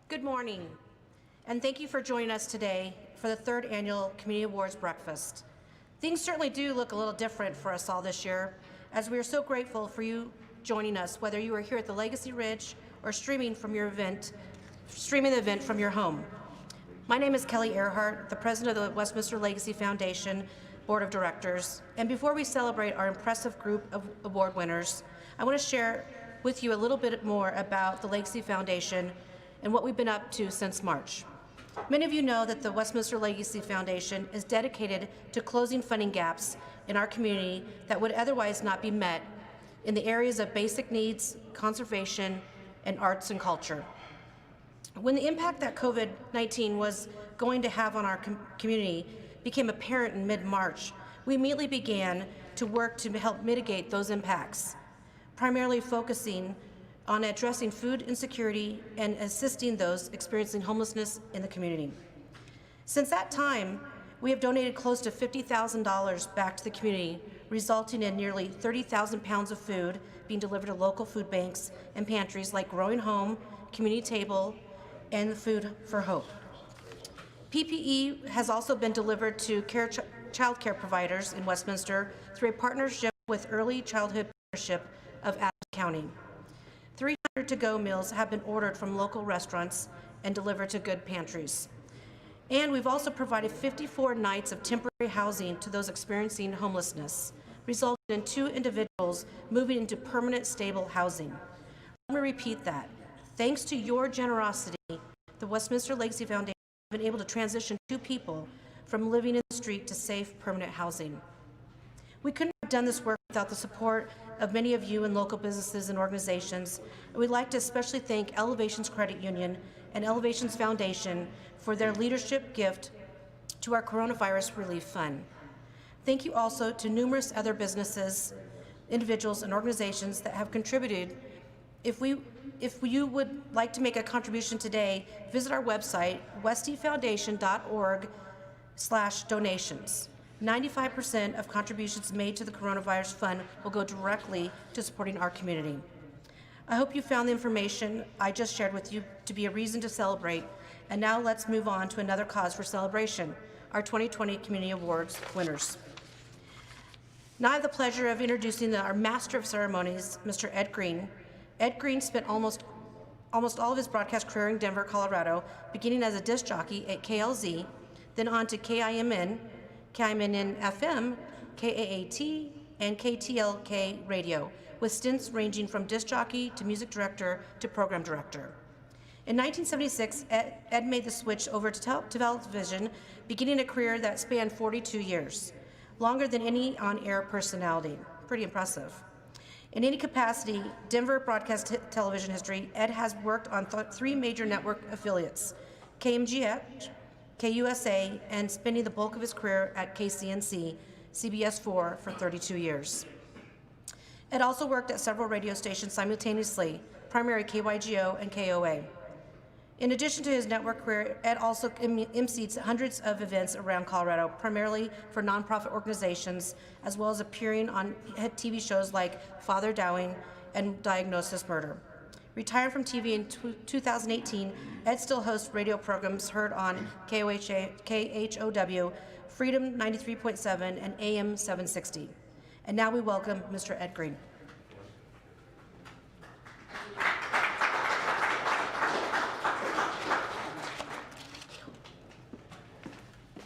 Good morning, and thank you for joining us today for the third annual Community Awards Breakfast. Things certainly do look a little different for us all this year, as we are so grateful for you joining us, whether you are here at the Legacy Ridge or streaming the event from your home. My name is Kelly Earhart, the president of the Westminster Legacy Foundation Board of Directors, and before we celebrate our impressive group of award winners, I want to share with you a little bit more about the Legacy Foundation and what we've been up to since March. Many of you know that the Westminster Legacy Foundation is dedicated to closing funding gaps in our community that would otherwise not be met in the areas of basic needs, conservation, and arts and culture. When the impact that COVID-19 was going to have on our community became apparent in mid-March, we immediately began to work to help mitigate those impacts, primarily focusing on addressing food insecurity and assisting those experiencing homelessness in the community. Since that time, we have donated close to $50,000 back to the community, resulting in nearly 30,000 pounds of food being delivered to local food banks and pantries like Growing Home, Community Table, and Food for Hope. PPE has also been delivered to child care providers in Westminster through a partnership with Early Childhood Partnership of Alton County. 300 to-go meals have been ordered from local restaurants and delivered to good pantries. And we've also provided 54 nights of temporary housing to those experiencing homelessness, resulting in 2 individuals moving into permanent stable housing. Let me repeat that. Thanks to your generosity, the Westminster Legacy Foundation has been able to transition 2 people from living in the street to safe, permanent housing. We couldn't have done this work without the support of many of you in local businesses and organizations. We'd like to especially thank Elevations Credit Union and Elevations Foundation for their leadership gift to our Coronavirus Relief Fund. Thank you also to numerous other businesses, individuals, and organizations that have contributed. If you would like to make a contribution today, visit our website, westyfoundation.org/donations. 95% of contributions made to the Coronavirus Fund will go directly to supporting our community. I hope you found the information I just shared with you to be a reason to celebrate. And now let's move on to another cause for celebration, our 2020 Community Awards winners. Now I have the pleasure of introducing our Master of Ceremonies, Mr. Ed Green. Ed Green spent almost all of his broadcast career in Denver, Colorado, beginning as a disc jockey at KLZ, then on to KIMN FM, KAAT, and KTLK Radio, with stints ranging from disc jockey to music director to program director. In 1976, Ed made the switch over to television, beginning a career that spanned 42 years, longer than any on-air personality. Pretty impressive. In any capacity, Denver broadcast television history, Ed has worked on 3 major network affiliates, KMGH, KUSA, and spending the bulk of his career at KCNC, CBS 4 for 32 years. Ed also worked at several radio stations simultaneously, primarily KYGO and KOA. In addition to his network career, Ed also emceed hundreds of events around Colorado, primarily for nonprofit organizations, as well as appearing on TV shows like Father Dowling and Diagnosis Murder. Retired from TV in 2018, Ed still hosts radio programs heard on KHOW, Freedom 93.7, and AM 760. And now we welcome Mr. Ed Green.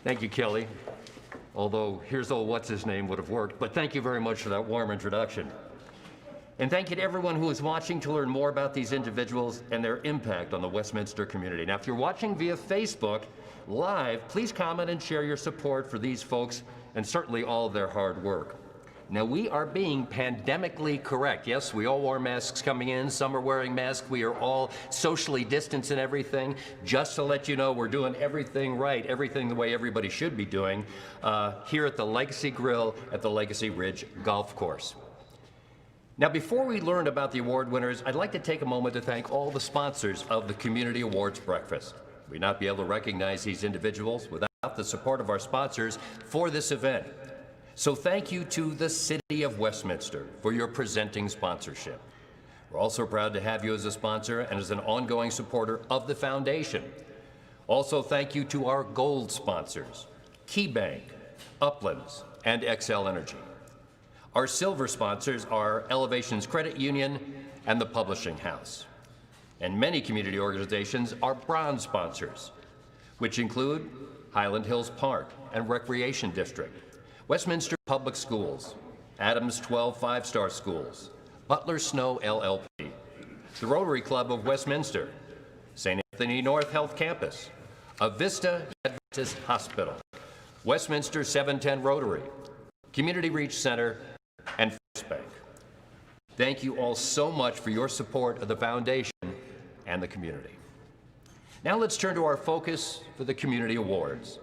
Thank you, Kelly. Although here's old what's-his-name would have worked, but thank you very much for that warm introduction. And thank you to everyone who is watching to learn more about these individuals and their impact on the Westminster community. Now, if you're watching via Facebook Live, please comment and share your support for these folks and certainly all of their hard work. Now, we are being pandemically correct. Yes, we all wore masks coming in. Some are wearing masks. We are all socially distanced and everything. Just to let you know, we're doing everything right, everything the way everybody should be doing here at the Legacy Grill at the Legacy Ridge Golf Course. Now, before we learn about the award winners, I'd like to take a moment to thank all the sponsors of the Community Awards Breakfast. We'd not be able to recognize these individuals without the support of our sponsors for this event. So thank you to the City of Westminster for your presenting sponsorship. We're also proud to have you as a sponsor and as an ongoing supporter of the foundation. Also, thank you to our gold sponsors, KeyBank, Uplands, and Xcel Energy. Our silver sponsors are Elevations Credit Union and the Publishing House. And many community organizations are bronze sponsors, which include Highland Hills Park and Recreation District, Westminster Public Schools, Adams 12 five-star schools, Butler Snow LLP, the Rotary Club of Westminster, St. Anthony North Health Campus, Avista Adventist Hospital, Westminster 710 Rotary, Community Reach Center, and First Bank. Thank you all so much for your support of the foundation and the community. Now let's turn to our focus for the Community Awards.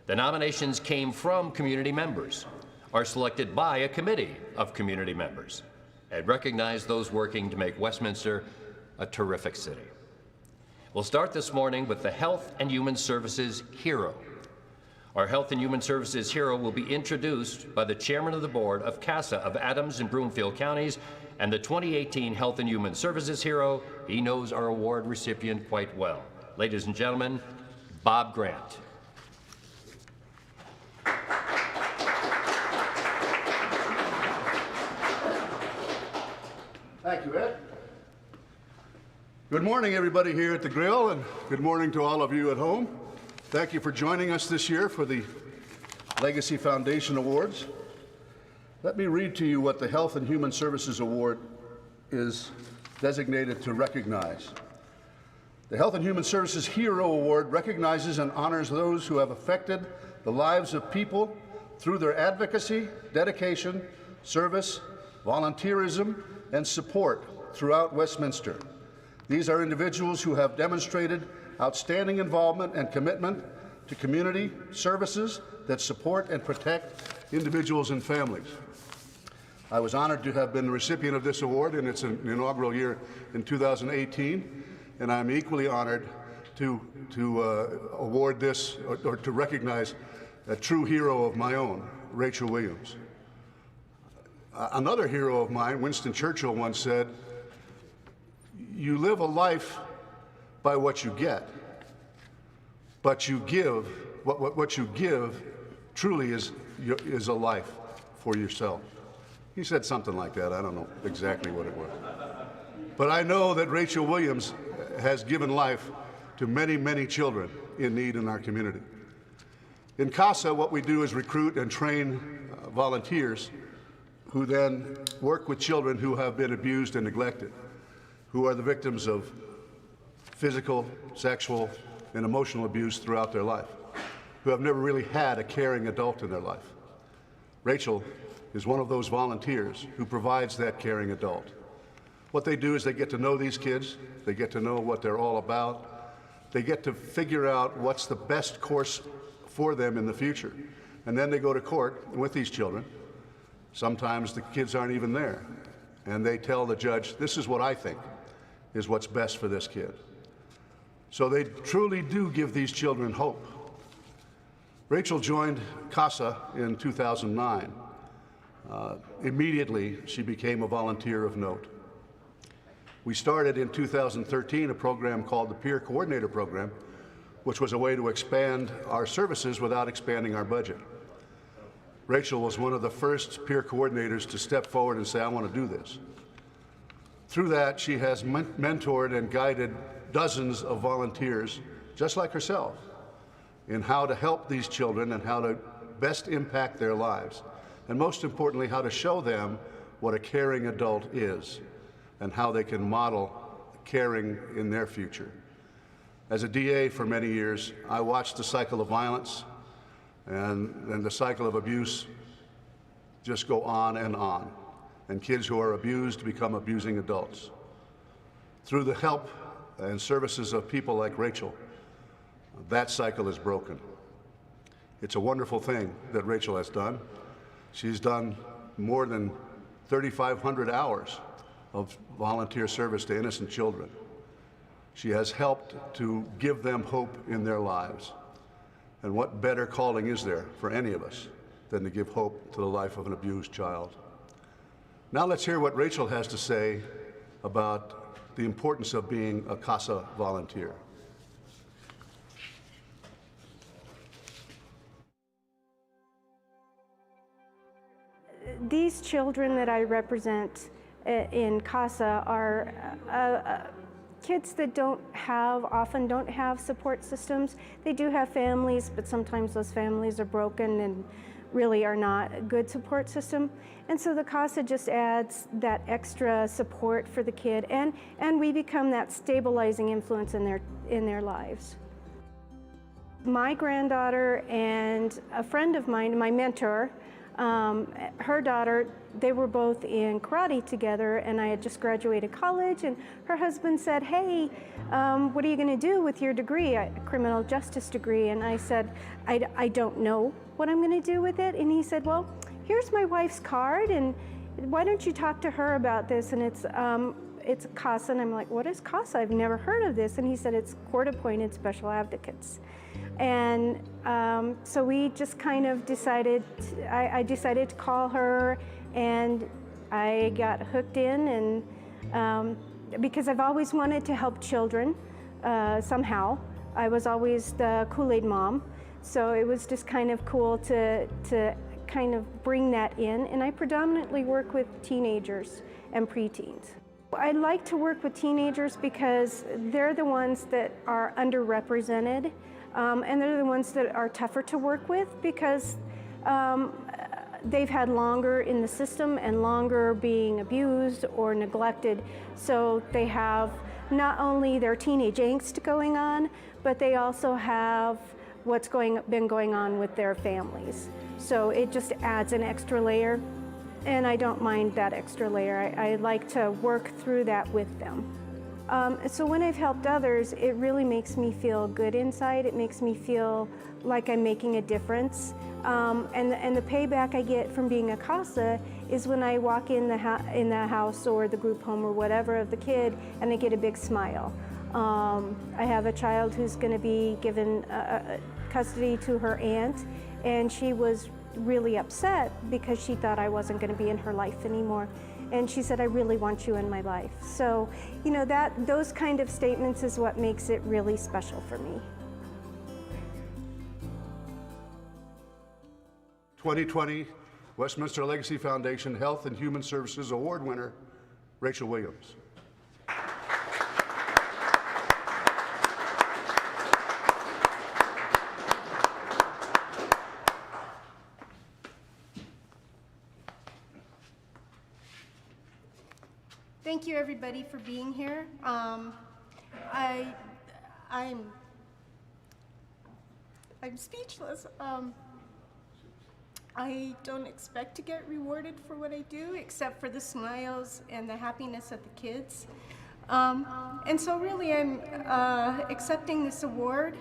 The nominations came from community members, are selected by a committee of community members, and recognize those working to make Westminster a terrific city. We'll start this morning with the Health and Human Services Hero. Our Health and Human Services Hero will be introduced by the Chairman of the Board of Casa of Adams and Broomfield Counties and the 2018 Health and Human Services Hero. He knows our award recipient quite well. Ladies and gentlemen, Bob Grant. Thank you, Ed. Good morning, everybody here at the Grill, and good morning to all of you at home. Thank you for joining us this year for the Legacy Foundation Awards. Let me read to you what the Health and Human Services Award is designated to recognize. The Health and Human Services Hero Award recognizes and honors those who have affected the lives of people through their advocacy, dedication, service, volunteerism, and support throughout Westminster. These are individuals who have demonstrated outstanding involvement and commitment to community services that support and protect individuals and families. I was honored to have been the recipient of this award in its inaugural year in 2018, and I'm equally honored to award this or to recognize a true hero of my own, Rachel Williams. Another hero of mine, Winston Churchill, once said, "You live a life by what you get, but you give, what you give truly is a life for yourself." He said something like that. I don't know exactly what it was. But I know that Rachel Williams has given life to many, many children in need in our community. In Casa, what we do is recruit and train volunteers who then work with children who have been abused and neglected, who are the victims of physical, sexual, and emotional abuse throughout their life, who have never really had a caring adult in their life. Rachel is one of those volunteers who provides that caring adult. What they do is they get to know these kids, they get to know what they're all about, they get to figure out what's the best course for them in the future. And then they go to court with these children. Sometimes the kids aren't even there, and they tell the judge, "This is what I think is what's best for this kid." So they truly do give these children hope. Rachel joined Casa in 2009. Immediately, she became a volunteer of note. We started in 2013 a program called the Peer Coordinator Program, which was a way to expand our services without expanding our budget. Rachel was one of the first peer coordinators to step forward and say, "I want to do this." Through that, she has mentored and guided dozens of volunteers, just like herself, in how to help these children and how to best impact their lives, and most importantly, how to show them what a caring adult is and how they can model caring in their future. As a DA for many years, I watched the cycle of violence and the cycle of abuse just go on, and kids who are abused become abusing adults. Through the help and services of people like Rachel, that cycle is broken. It's a wonderful thing that Rachel has done. She's done more than 3,500 hours of volunteer service to innocent children. She has helped to give them hope in their lives. And what better calling is there for any of us than to give hope to the life of an abused child? Now let's hear what Rachel has to say about the importance of being a Casa volunteer. These children that I represent in Casa are kids that often don't have support systems. They do have families, but sometimes those families are broken and really are not a good support system. And so the Casa just adds that extra support for the kid, and we become that stabilizing influence in their lives. My granddaughter and a friend of mine, my mentor, her daughter, they were both in karate together, and I had just graduated college, and her husband said, "Hey, what are you going to do with your degree, a criminal justice degree?" And I said, I don't know what I'm going to do with it. And he said, "Well, here's my wife's card, and why don't you talk to her about this?" And it's Casa. And I'm like, "What is Casa? I've never heard of this." And he said, "It's court-appointed special advocates." And so we just kind of decided, I decided to call her, and I got hooked in, and because I've always wanted to help children somehow. I was always the Kool-Aid mom, so it was just kind of cool to kind of bring that in. And I predominantly work with teenagers and preteens. I like to work with teenagers because they're the ones that are underrepresented. And they're the ones that are tougher to work with because they've had longer in the system and longer being abused or neglected. So they have not only their teenage angst going on, but they also have what's been going on with their families. So it just adds an extra layer, and I don't mind that extra layer. I like to work through that with them. So when I've helped others, it really makes me feel good inside. It makes me feel like I'm making a difference. And the payback I get from being a Casa is when I walk in the house or the group home or whatever of the kid, and I get a big smile. I have a child who's going to be given custody to her aunt, and she was really upset because she thought I wasn't going to be in her life anymore. And she said, "I really want you in my life." So, you know, those kind of statements is what makes it really special for me. 2020 Westminster Legacy Foundation Health and Human Services Award winner, Rachel Williams. Thank you, everybody, for being here. I'm speechless. I don't expect to get rewarded for what I do, except for the smiles and the happiness of the kids. And so really I'm accepting this award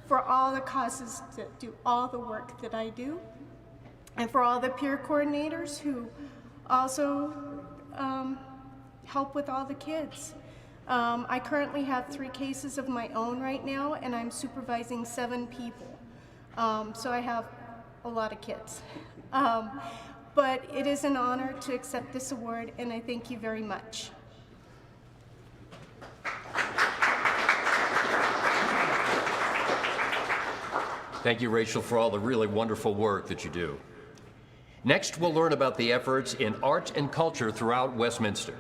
for all the causes that do all the work that I do, and for all the peer coordinators who also help with all the kids. I currently have 3 cases of my own right now, and I'm supervising 7 people. So I have a lot of kids. But it is an honor to accept this award, and I thank you very much. Thank you, Rachel, for all the really wonderful work that you do. Next, we'll learn about the efforts in arts and culture throughout Westminster.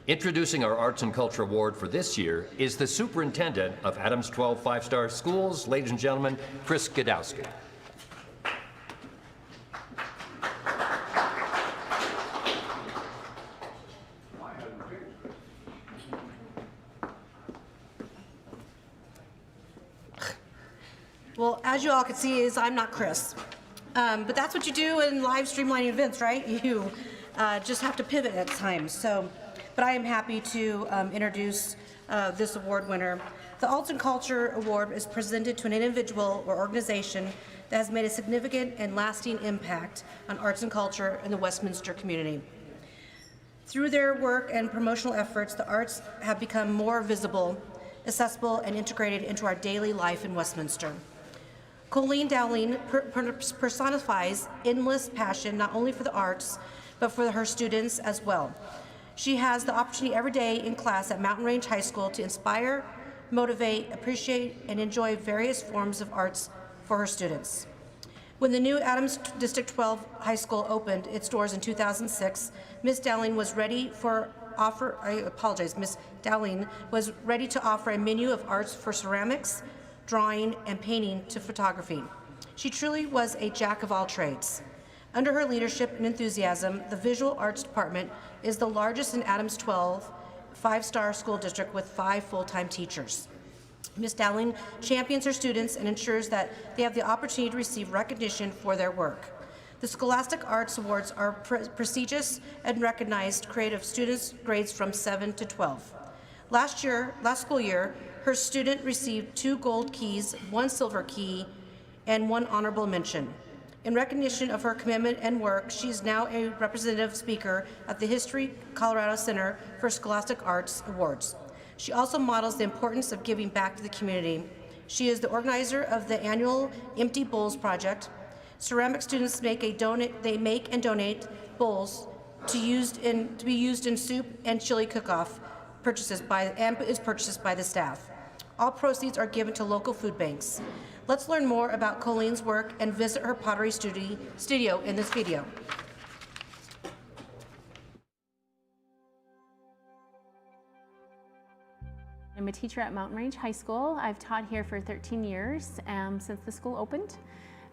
Introducing our Arts and Culture Award for this year is the Superintendent of Adams 12 5-Star Schools, ladies and gentlemen, Chris Gadowski. Well, as you all can see, I'm not Chris. But that's what you do in live streamlining events, right? You just have to pivot at times. But I am happy to introduce this award winner. The Alton Culture Award is presented to an individual or organization that has made a significant and lasting impact on arts and culture in the Westminster community. Through their work and promotional efforts, the arts have become more visible, accessible, and integrated into our daily life in Westminster. Colleen Dowling personifies endless passion not only for the arts, but for her students as well. She has the opportunity every day in class at Mountain Range High School to inspire, motivate, appreciate, and enjoy various forms of arts for her students. When the new Adams District 12 High School opened its doors in 2006, Ms. Dowling was ready to offer a menu of arts for ceramics, drawing, and painting to photography. She truly was a jack of all trades. Under her leadership and enthusiasm, the Visual Arts Department is the largest in Adams 12 five-star school district with 5 full-time teachers. Ms. Dowling champions her students and ensures that they have the opportunity to receive recognition for their work. The Scholastic Arts Awards are prestigious and recognized creative students' grades from 7 to 12. Last school year, her student received 2 gold keys, 1 silver key, and 1 honorable mention. In recognition of her commitment and work, she is now a representative speaker at the History Colorado Center for Scholastic Arts Awards. She also models the importance of giving back to the community. She is the organizer of the annual Empty Bowls project. Ceramic students make and donate bowls to be used in soup and chili cook-off purchased by the staff. All proceeds are given to local food banks. Let's learn more about Colleen's work and visit her pottery studio in this video. I'm a teacher at Mountain Range High School. I've taught here for 13 years since the school opened.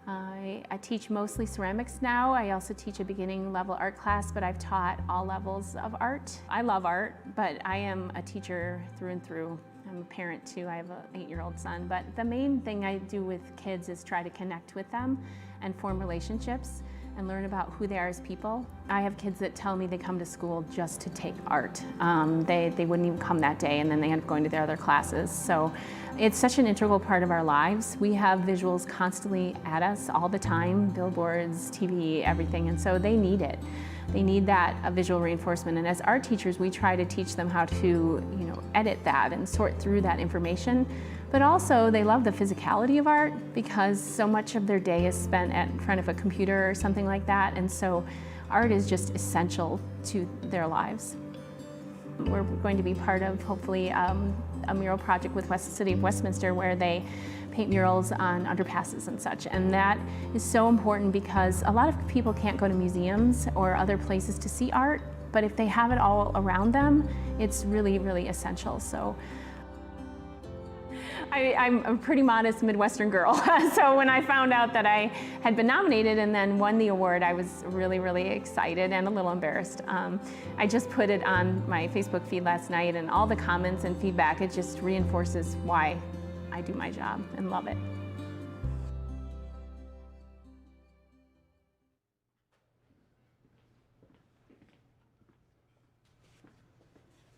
I teach mostly ceramics now. I also teach a beginning level art class, but I've taught all levels of art. I love art, but I am a teacher through and through. I'm a parent too. I have an 8-year-old son, but the main thing I do with kids is try to connect with them and form relationships and learn about who they are as people. I have kids that tell me they come to school just to take art. They wouldn't even come that day, and then they end up going to their other classes. So it's such an integral part of our lives. We have visuals constantly at us all the time, billboards, TV, everything, and so they need it. They need that visual reinforcement, and as art teachers, we try to teach them how to, edit that and sort through that information. But also, they love the physicality of art because so much of their day is spent in front of a computer or something like that, and so art is just essential to their lives. We're going to be part of, hopefully, a mural project with the City of Westminster where they paint murals on underpasses and such, and that is so important because a lot of people can't go to museums or other places to see art, but if they have it all around them, it's really, really essential. So I'm a pretty modest Midwestern girl, so when I found out that I had been nominated and then won the award, I was really, really excited and a little embarrassed. I just put it on my Facebook feed last night, and all the comments and feedback, it just reinforces why I do my job and love it.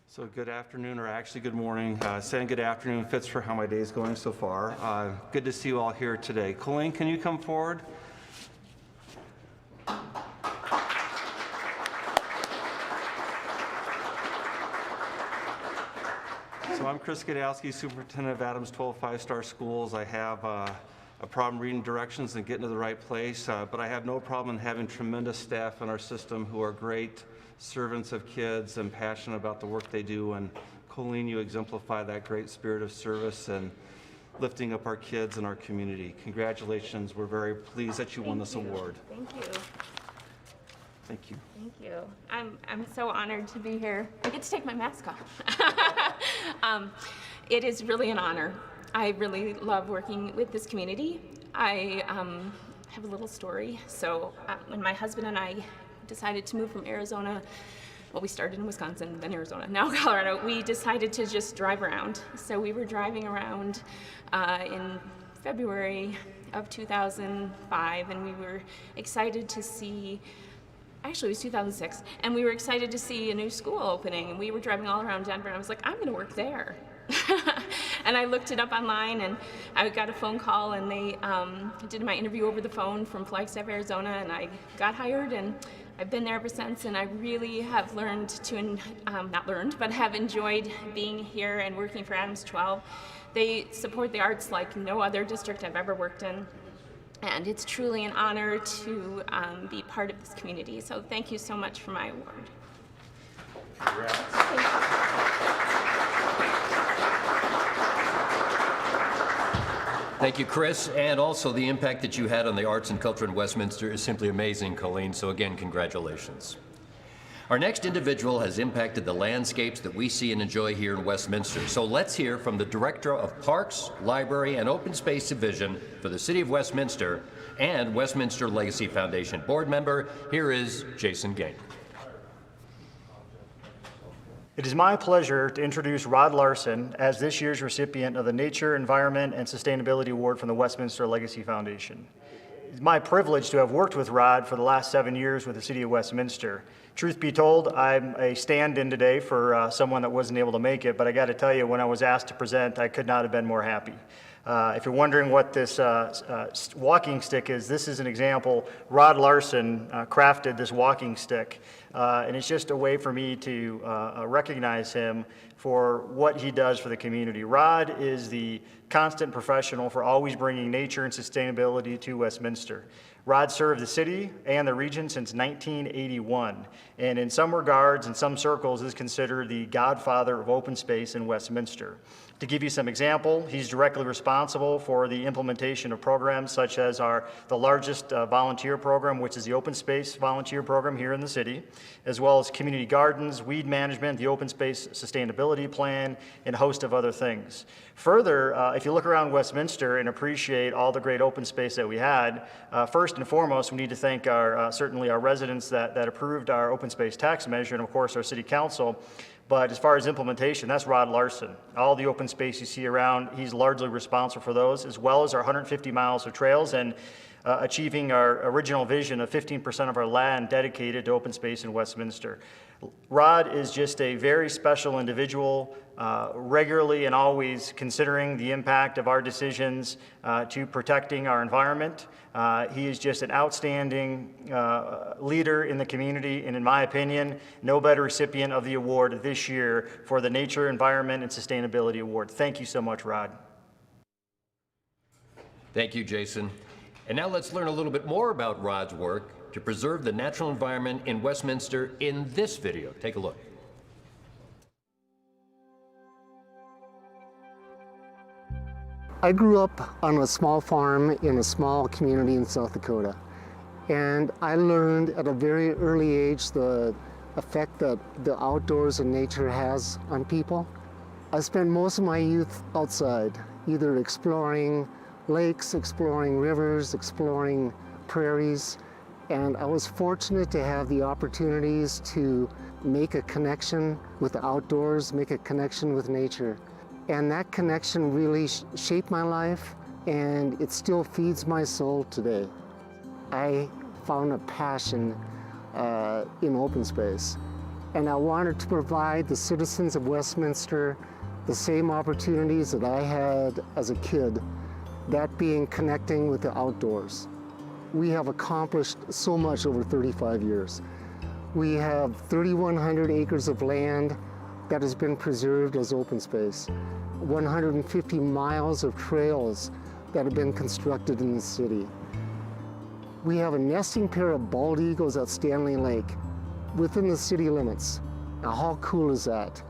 So good afternoon, or actually good morning. Saying good afternoon fits for how my day is going so far. Good to see you all here today. Colleen, can you come forward? So I'm Chris Gadowski, Superintendent of Adams 12 5-star schools. I have a problem reading directions and getting to the right place, but I have no problem in having tremendous staff in our system who are great servants of kids and passionate about the work they do. And Colleen, you exemplify that great spirit of service and lifting up our kids and our community. Congratulations. We're very pleased that you won this award. Thank you. Thank you. Thank you. I'm so honored to be here. I get to take my mask off. It is really an honor. I really love working with this community. I have a little story. So when my husband and I decided to move from Arizona, well, we started in Wisconsin, then Arizona, now Colorado, we decided to just drive around. So we were driving around in February of 2005, and we were excited to see, actually it was 2006, and we were excited to see a new school opening, and we were driving all around Denver, and I was like, I'm gonna work there. And I looked it up online, and I got a phone call, and they did my interview over the phone from Flagstaff, Arizona, and I got hired, and I've been there ever since, and I really have learned to, not learned, but have enjoyed being here and working for Adams 12. They support the arts like no other district I've ever worked in, and it's truly an honor to be part of this community. So thank you so much for my award. Thank you, Chris, and also the impact that you had on the arts and culture in Westminster is simply amazing, Colleen, so again, congratulations. Our next individual has impacted the landscapes that we see and enjoy here in Westminster, so let's hear from the Director of Parks, Library, and Open Space Division for the City of Westminster and Westminster Legacy Foundation board member. Here is Jason Gain. It is my pleasure to introduce Rod Larson as this year's recipient of the Nature, Environment, and Sustainability Award from the Westminster Legacy Foundation. It's my privilege to have worked with Rod for the last 7 years with the City of Westminster. Truth be told, I'm a stand-in today for someone that wasn't able to make it, but I got to tell you, when I was asked to present, I could not have been more happy. If you're wondering what this walking stick is, this is an example. Rod Larson crafted this walking stick, and it's just a way for me to recognize him for what he does for the community. Rod is the constant professional for always bringing nature and sustainability to Westminster. Rod served the city and the region since 1981, and in some regards, in some circles, is considered the godfather of open space in Westminster. To give you some example, he's directly responsible for the implementation of programs such as the largest volunteer program, which is the Open Space Volunteer Program here in the city, as well as community gardens, weed management, the Open Space Sustainability Plan, and a host of other things. Further, if you look around Westminster and appreciate all the great open space that we had, first and foremost, we need to thank certainly our residents that approved our open space tax measure, and of course our city council. But as far as implementation, that's Rod Larson. All the open space you see around, he's largely responsible for those, as well as our 150 miles of trails and achieving our original vision of 15% of our land dedicated to open space in Westminster. Rod is just a very special individual, regularly and always considering the impact of our decisions to protecting our environment. He is just an outstanding leader in the community, and in my opinion, no better recipient of the award this year for the Nature, Environment, and Sustainability Award. Thank you so much, Rod. Thank you, Jason. And now let's learn a little bit more about Rod's work to preserve the natural environment in Westminster in this video. Take a look. I grew up on a small farm in a small community in South Dakota, and I learned at a very early age the effect that the outdoors and nature has on people. I spent most of my youth outside, either exploring lakes, exploring rivers, exploring prairies, and I was fortunate to have the opportunities to make a connection with the outdoors, make a connection with nature. And that connection really shaped my life, and it still feeds my soul today. I found a passion in open space, and I wanted to provide the citizens of Westminster the same opportunities that I had as a kid, that being connecting with the outdoors. We have accomplished so much over 35 years. We have 3,100 acres of land that has been preserved as open space, 150 miles of trails that have been constructed in the city. We have a nesting pair of bald eagles at Stanley Lake within the city limits. Now, how cool is that?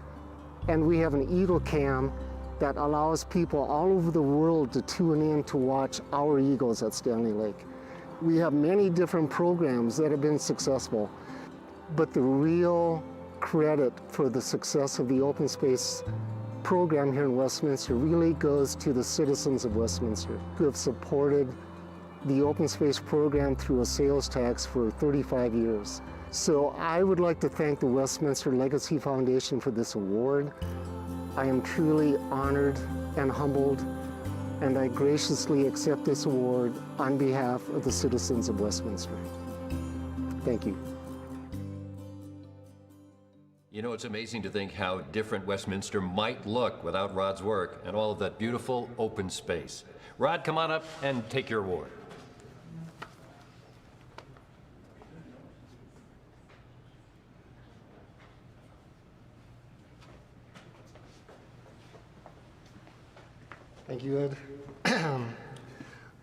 And we have an eagle cam that allows people all over the world to tune in to watch our eagles at Stanley Lake. We have many different programs that have been successful, but the real credit for the success of the open space program here in Westminster really goes to the citizens of Westminster who have supported the open space program through a sales tax for 35 years. So I would like to thank the Westminster Legacy Foundation for this award. I am truly honored and humbled, and I graciously accept this award on behalf of the citizens of Westminster. Thank you. You know, it's amazing to think how different Westminster might look without Rod's work and all of that beautiful open space. Rod, come on up and take your award. Thank you, Ed.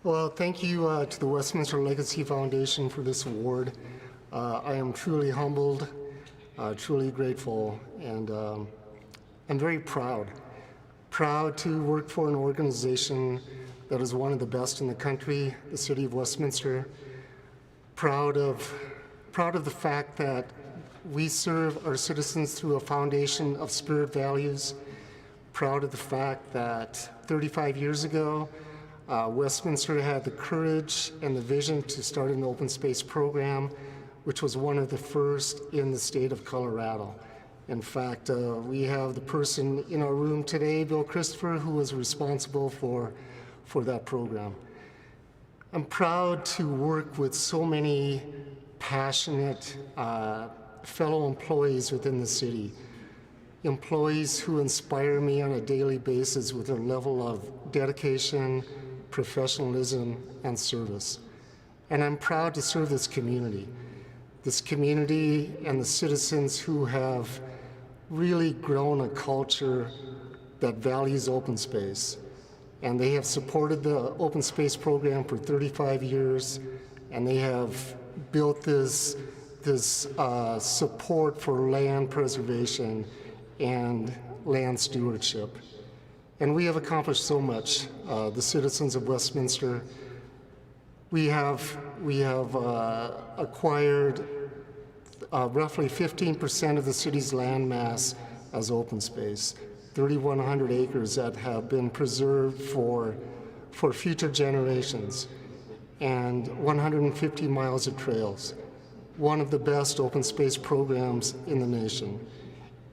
Well, thank you to the Westminster Legacy Foundation for this award. I am truly humbled. truly grateful, and I'm very proud. Proud to work for an organization that is one of the best in the country, the City of Westminster. Proud of the fact that we serve our citizens through a foundation of spirit values. Proud of the fact that 35 years ago, Westminster had the courage and the vision to start an open space program, which was one of the first in the state of Colorado. In fact, we have the person in our room today, Bill Christopher, who was responsible for that program. I'm proud to work with so many passionate fellow employees within the city, employees who inspire me on a daily basis with their level of dedication, professionalism, and service. And I'm proud to serve this community and the citizens who have really grown a culture that values open space. And they have supported the open space program for 35 years, and they have built this support for land preservation and land stewardship. And we have accomplished so much, the citizens of Westminster. We have acquired roughly 15% of the city's land mass as open space, 3,100 acres that have been preserved for future generations, and 150 miles of trails, one of the best open space programs in the nation.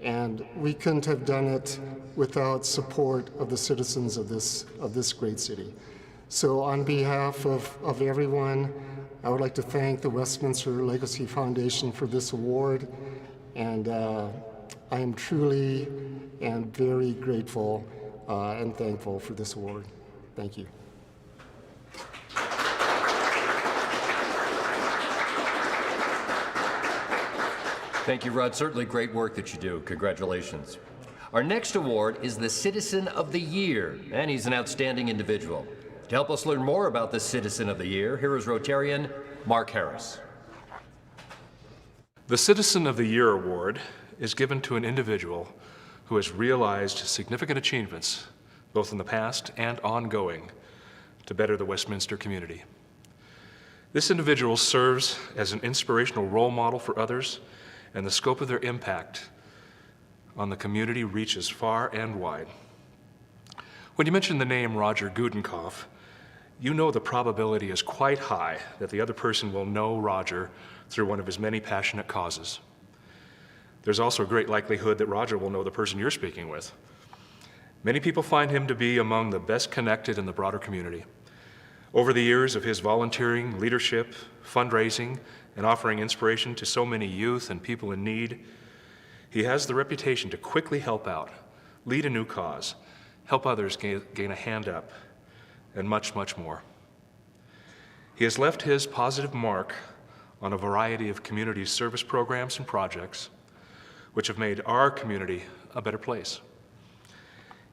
And we couldn't have done it without support of the citizens of this great city. So on behalf of everyone, I would like to thank the Westminster Legacy Foundation for this award, and I am truly and very grateful and thankful for this award. Thank you. Thank you, Rod. Certainly great work that you do. Congratulations. Our next award is the Citizen of the Year, and he's an outstanding individual. To help us learn more about the Citizen of the Year, here is Rotarian Mark Harris. The Citizen of the Year award is given to an individual who has realized significant achievements, both in the past and ongoing, to better the Westminster community. This individual serves as an inspirational role model for others, and the scope of their impact on the community reaches far and wide. When you mention the name Roger Gudenkauf, you know the probability is quite high that the other person will know Roger through one of his many passionate causes. There's also a great likelihood that Roger will know the person you're speaking with. Many people find him to be among the best connected in the broader community. Over the years of his volunteering, leadership, fundraising, and offering inspiration to so many youth and people in need, he has the reputation to quickly help out, lead a new cause, help others gain a hand up, and much, much more. He has left his positive mark on a variety of community service programs and projects, which have made our community a better place.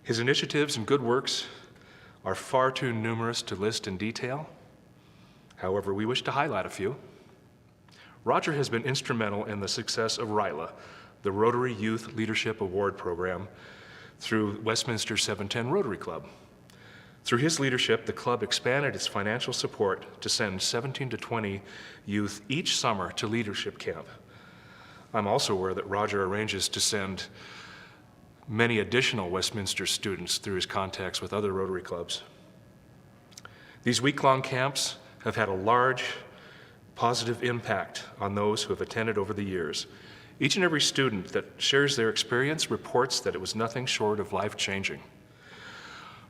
His initiatives and good works are far too numerous to list in detail. However, we wish to highlight a few. Roger has been instrumental in the success of RILA, the Rotary Youth Leadership Award Program, through Westminster 710 Rotary Club. Through his leadership, the club expanded its financial support to send 17 to 20 youth each summer to leadership camp. I'm also aware that Roger arranges to send many additional Westminster students through his contacts with other Rotary clubs. These week-long camps have had a large positive impact on those who have attended over the years. Each and every student that shares their experience reports that it was nothing short of life-changing.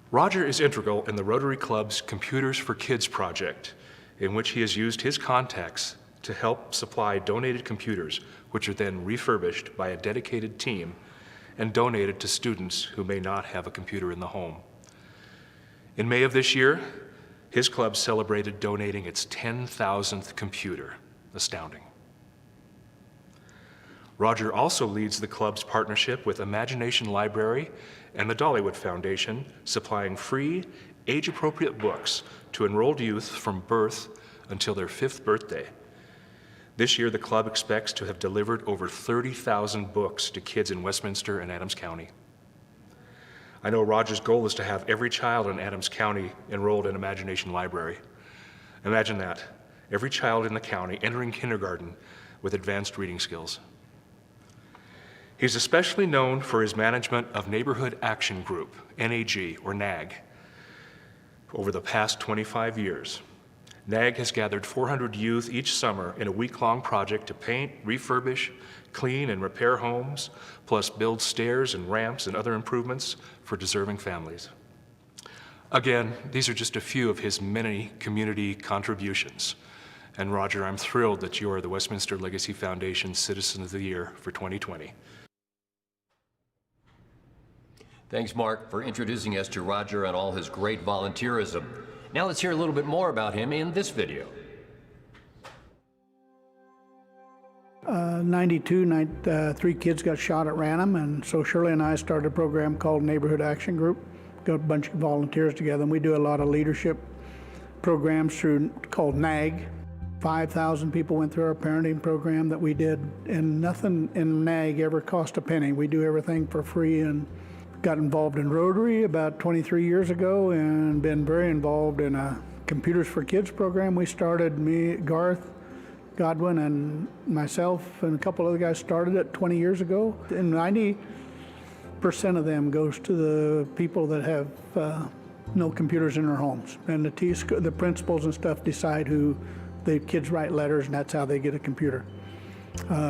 Roger is integral in the Rotary Club's Computers for Kids project, in which he has used his contacts to help supply donated computers, which are then refurbished by a dedicated team and donated to students who may not have a computer in the home. In May of this year, his club celebrated donating its 10,000th computer. Astounding. Roger also leads the club's partnership with Imagination Library and the Dollywood Foundation, supplying free, age-appropriate books to enrolled youth from birth until their 5th birthday. This year, the club expects to have delivered over 30,000 books to kids in Westminster and Adams County. I know Roger's goal is to have every child in Adams County enrolled in Imagination Library. Imagine that, every child in the county entering kindergarten with advanced reading skills. He's especially known for his management of Neighborhood Action Group, NAG, or NAG. Over the past 25 years, NAG has gathered 400 youth each summer in a week-long project to paint, refurbish, clean, and repair homes, plus build stairs and ramps and other improvements for deserving families. Again, these are just a few of his many community contributions. And Roger, I'm thrilled that you are the Westminster Legacy Foundation Citizen of the Year for 2020. Thanks, Mark, for introducing us to Roger and all his great volunteerism. Now let's hear a little bit more about him in this video. 92, 3 kids got shot at random, and so Shirley and I started a program called Neighborhood Action Group. Got a bunch of volunteers together, and we do a lot of leadership programs called NAG. 5,000 people went through our parenting program that we did, and nothing in NAG ever cost a penny. We do everything for free, and got involved in Rotary about 23 years ago and been very involved in a Computers for Kids program. We started, me, Garth, Godwin, and myself, and a couple other guys started it 20 years ago. And 90% of them goes to the people that have no computers in their homes. And the principals and stuff decide who the kids write letters, and that's how they get a computer.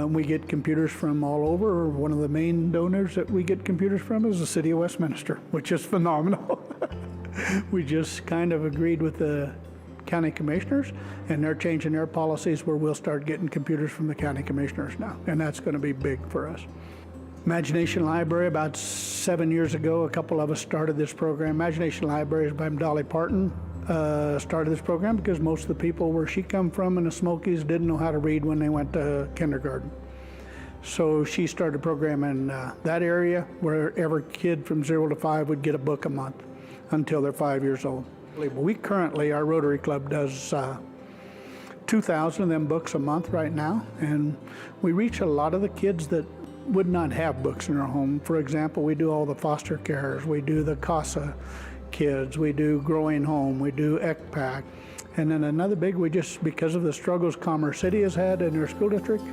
We get computers from all over. One of the main donors that we get computers from is the city of Westminster, which is phenomenal. We just kind of agreed with the county commissioners, and they're changing their policies where we'll start getting computers from the county commissioners now, and that's going to be big for us. Imagination Library, about 7 years ago, a couple of us started this program. Imagination Library is by Dolly Parton. Started this program because most of the people where she come from in the Smokies didn't know how to read when they went to kindergarten. So she started a program in that area where every kid from 0 to 5 would get a book a month until they're 5 years old. We currently, our Rotary Club does 2,000 of them books a month right now, and we reach a lot of the kids that would not have books in their home. For example, we do all the foster carers, we do the Casa kids, we do Growing Home, we do ECPAC. And then another big, because of the struggles Commerce City has had in their school district,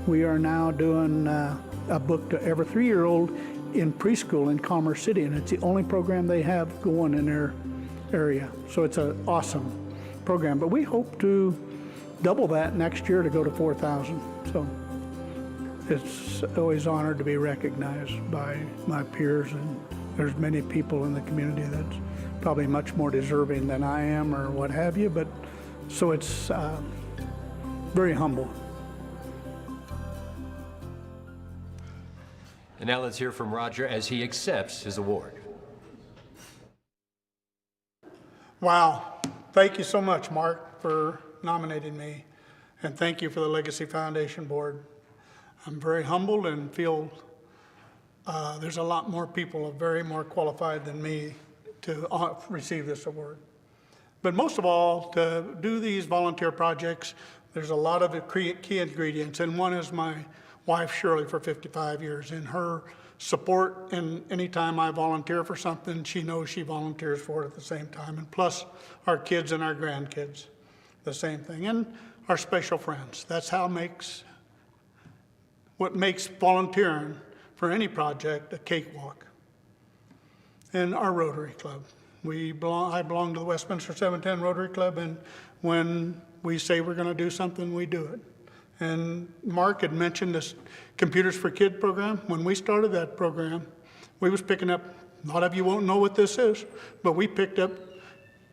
we are now doing a book to every 3-year-old in preschool in Commerce City, and it's the only program they have going in their area. So it's an awesome program, but we hope to double that next year to go to 4,000. So it's always honored to be recognized by my peers, and there's many people in the community that's probably much more deserving than I am or what have you, but so it's very humble. And now let's hear from Roger as he accepts his award. Wow. Thank you so much, Mark, for nominating me, and thank you for the Legacy Foundation Board. I'm very humbled and feel there's a lot more people very more qualified than me to receive this award. But most of all, to do these volunteer projects, there's a lot of key ingredients, and one is my wife, Shirley, for 55 years, and her support. And anytime I volunteer for something, she knows she volunteers for it at the same time. And plus our kids and our grandkids, the same thing. And our special friends. That's what makes volunteering for any project a cakewalk. And our Rotary Club. I belong to the Westminster 710 Rotary Club, and when we say we're going to do something, we do it. And Mark had mentioned this Computers for Kids program. When we started that program, we was picking up, a lot of you won't know what this is, but we picked up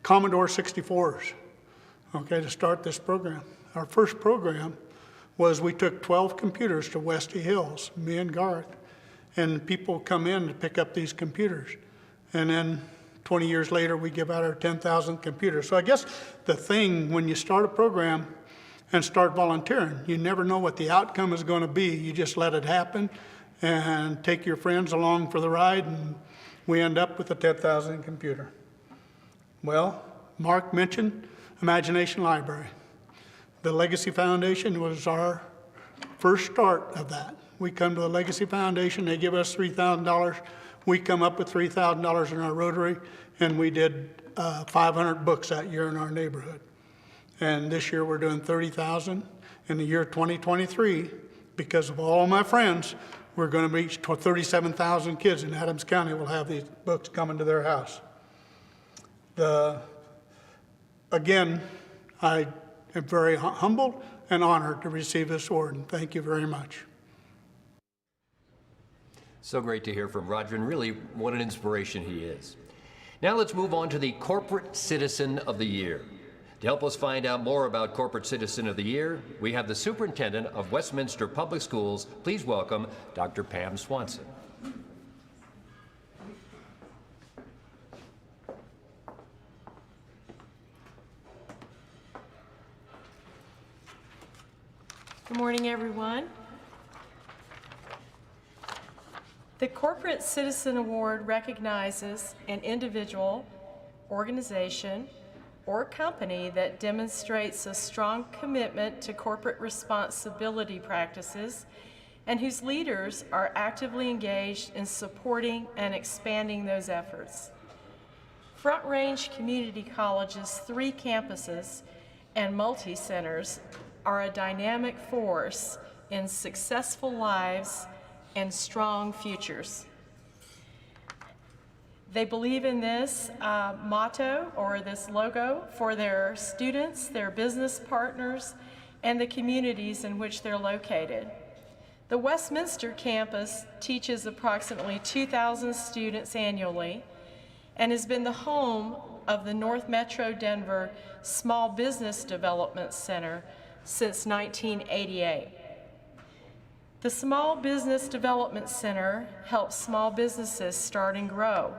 Commodore 64s, okay, to start this program. Our first program was we took 12 computers to Westy Hills, me and Garth, and people come in to pick up these computers. And then 20 years later, we give out our 10,000th computer. So I guess the thing when you start a program and start volunteering, you never know what the outcome is going to be. You just let it happen and take your friends along for the ride, and we end up with a 10,000 computer. Well, Mark mentioned Imagination Library. The Legacy Foundation was our first start of that. We come to the Legacy Foundation, they give us $3,000. We come up with $3,000 in our Rotary, and we did 500 books that year in our neighborhood. And this year we're doing 30,000. In the year 2023, because of all my friends, we're going to reach 37,000 kids in Adams County will have these books coming to their house. Again, I am very humbled and honored to receive this award, and thank you very much. So great to hear from Roger, and really what an inspiration he is. Now let's move on to the Corporate Citizen of the Year. To help us find out more about Corporate Citizen of the Year, we have the Superintendent of Westminster Public Schools. Please welcome Dr. Pam Swanson. Good morning, everyone. The Corporate Citizen Award recognizes an individual, organization, or company that demonstrates a strong commitment to corporate responsibility practices and whose leaders are actively engaged in supporting and expanding those efforts. Front Range Community College's 3 campuses and multi-centers are a dynamic force in successful lives and strong futures. They believe in this motto or this logo for their students, their business partners, and the communities in which they're located. The Westminster campus teaches approximately 2,000 students annually and has been the home of the North Metro Denver Small Business Development Center since 1988. The Small Business Development Center helps small businesses start and grow.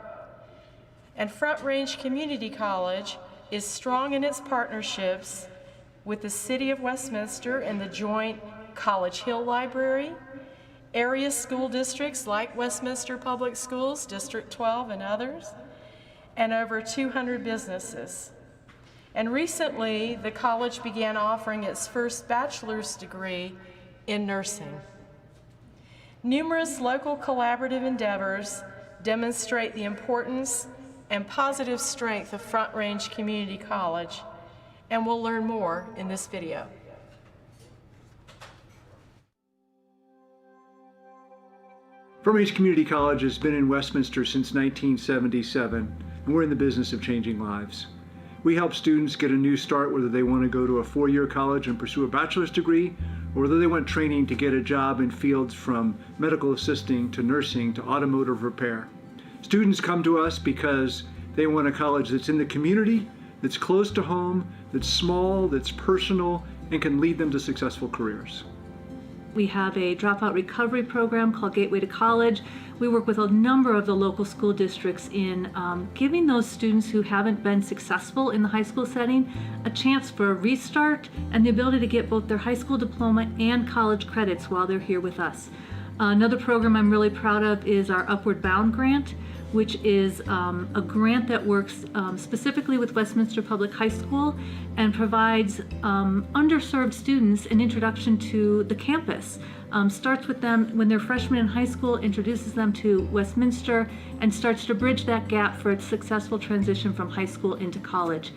And Front Range Community College is strong in its partnerships with the City of Westminster and the joint College Hill Library, area school districts like Westminster Public Schools, District 12 and others, and over 200 businesses. And recently, the college began offering its first bachelor's degree in nursing. Numerous local collaborative endeavors demonstrate the importance and positive strength of Front Range Community College, and we'll learn more in this video. Front Range Community College has been in Westminster since 1977, and we're in the business of changing lives. We help students get a new start, whether they want to go to a 4-year college and pursue a bachelor's degree, or whether they want training to get a job in fields from medical assisting to nursing to automotive repair. Students come to us because they want a college that's in the community, that's close to home, that's small, that's personal, and can lead them to successful careers. We have a dropout recovery program called Gateway to College. We work with a number of the local school districts in giving those students who haven't been successful in the high school setting a chance for a restart and the ability to get both their high school diploma and college credits while they're here with us. Another program I'm really proud of is our Upward Bound grant, which is a grant that works specifically with Westminster Public High School and provides underserved students an introduction to the campus. Starts with them when they're freshmen in high school, introduces them to Westminster, and starts to bridge that gap for its successful transition from high school into college.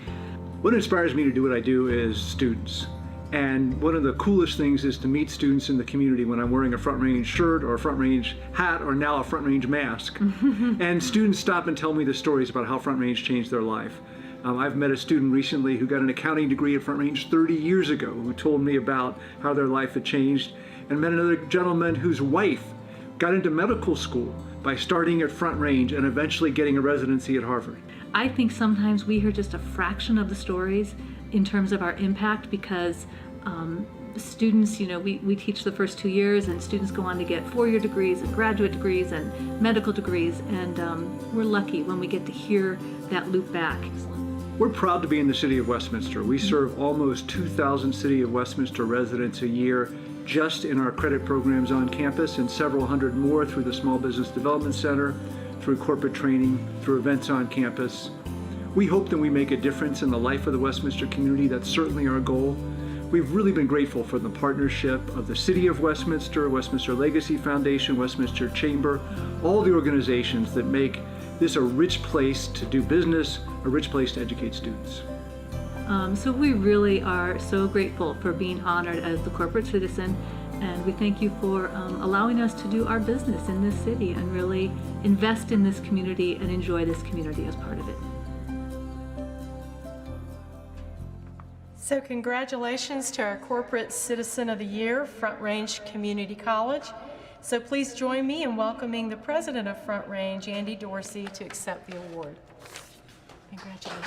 What inspires me to do what I do is students. And one of the coolest things is to meet students in the community when I'm wearing a Front Range shirt or a Front Range hat or now a Front Range mask. And students stop and tell me the stories about how Front Range changed their life. I've met a student recently who got an accounting degree at Front Range 30 years ago who told me about how their life had changed, and met another gentleman whose wife got into medical school by starting at Front Range and eventually getting a residency at Harvard. I think sometimes we hear just a fraction of the stories in terms of our impact because students, we teach the first 2 years and students go on to get 4-year degrees and graduate degrees and medical degrees, and we're lucky when we get to hear that loop back. We're proud to be in the City of Westminster. We serve almost 2,000 City of Westminster residents a year just in our credit programs on campus, and several hundred more through the Small Business Development Center, through corporate training, through events on campus. We hope that we make a difference in the life of the Westminster community. That's certainly our goal. we've really been grateful for the partnership of the City of Westminster, Westminster Legacy Foundation, Westminster Chamber, all the organizations that make this a rich place to do business, a rich place to educate students. So we really are so grateful for being honored as the corporate citizen, and we thank you for allowing us to do our business in this city and really invest in this community and enjoy this community as part of it. So congratulations to our Corporate Citizen of the Year, Front Range Community College. So please join me in welcoming the president of Front Range, Andy Dorsey, to accept the award. Congratulations.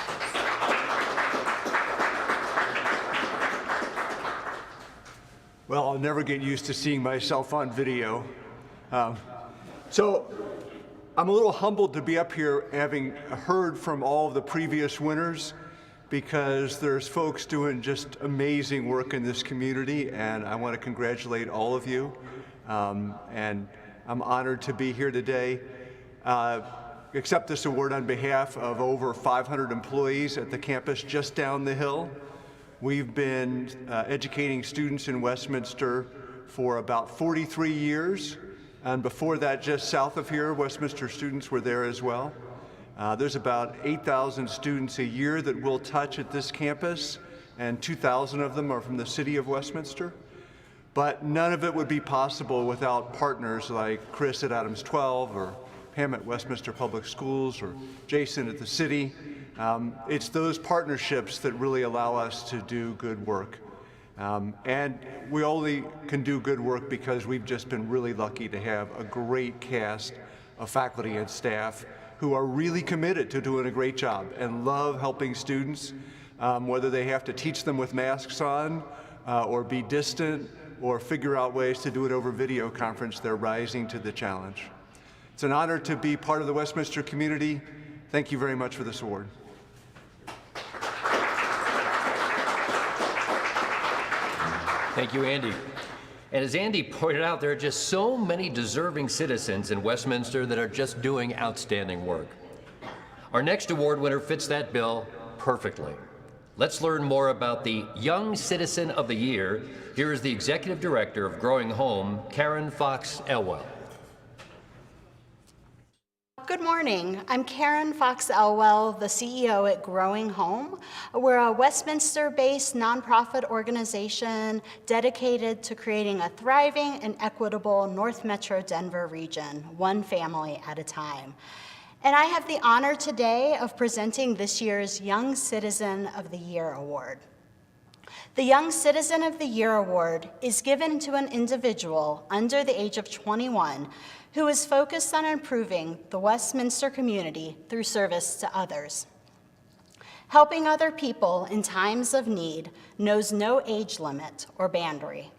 Well, I'll never get used to seeing myself on video. So I'm a little humbled to be up here having heard from all of the previous winners, because there's folks doing just amazing work in this community, and I want to congratulate all of you. And I'm honored to be here today. Accept this award on behalf of over 500 employees at the campus just down the hill. We've been educating students in Westminster for about 43 years, and before that, just south of here, Westminster students were there as well. There's about 8,000 students a year that we'll touch at this campus, and 2,000 of them are from the City of Westminster. But none of it would be possible without partners like Chris at Adams 12, or Pam at Westminster Public Schools, or Jason at the City. It's those partnerships that really allow us to do good work. And we only can do good work because we've just been really lucky to have a great cast of faculty and staff who are really committed to doing a great job and love helping students, whether they have to teach them with masks on, or be distant, or figure out ways to do it over video conference. They're rising to the challenge. It's an honor to be part of the Westminster community. Thank you very much for this award. Thank you, Andy. And as Andy pointed out, there are just so many deserving citizens in Westminster that are just doing outstanding work. Our next award winner fits that bill perfectly. Let's learn more about the Young Citizen of the Year. Here is the Executive Director of Growing Home, Karen Fox Elwell. Good morning. I'm Karen Fox Elwell, the CEO at Growing Home. We're a Westminster-based nonprofit organization dedicated to creating a thriving and equitable North Metro Denver region, one family at a time. And I have the honor today of presenting this year's Young Citizen of the Year Award. The Young Citizen of the Year Award is given to an individual under the age of 21 who is focused on improving the Westminster community through service to others. Helping other people in times of need knows no age limit or boundary,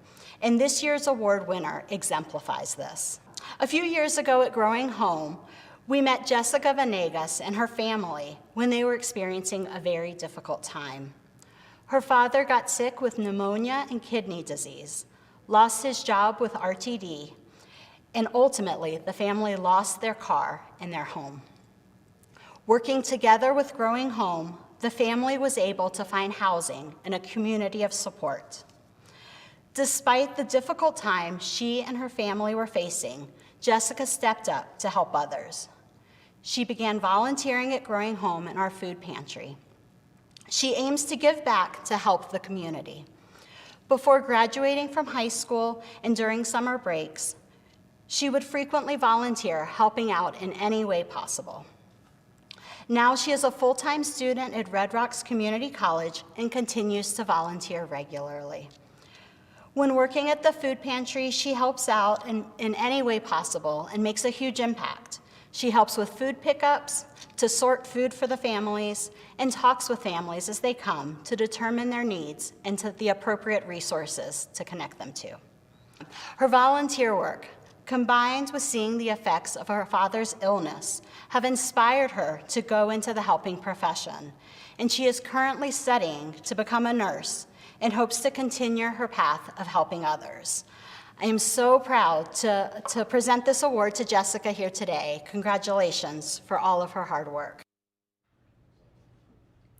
and this year's award winner exemplifies this. A few years ago at Growing Home, we met Jessica Venegas and her family when they were experiencing a very difficult time. Her father got sick with pneumonia and kidney disease, lost his job with RTD, and ultimately the family lost their car and their home. Working together with Growing Home, the family was able to find housing and a community of support. Despite the difficult time she and her family were facing, Jessica stepped up to help others. She began volunteering at Growing Home in our food pantry. She aims to give back to help the community. Before graduating from high school and during summer breaks, she would frequently volunteer, helping out in any way possible. Now she is a full-time student at Red Rocks Community College and continues to volunteer regularly. When working at the food pantry, she helps out in any way possible and makes a huge impact. She helps with food pickups, to sort food for the families, and talks with families as they come to determine their needs and to the appropriate resources to connect them to. Her volunteer work, combined with seeing the effects of her father's illness, have inspired her to go into the helping profession, and she is currently studying to become a nurse and hopes to continue her path of helping others. I am so proud to present this award to Jessica here today. Congratulations for all of her hard work.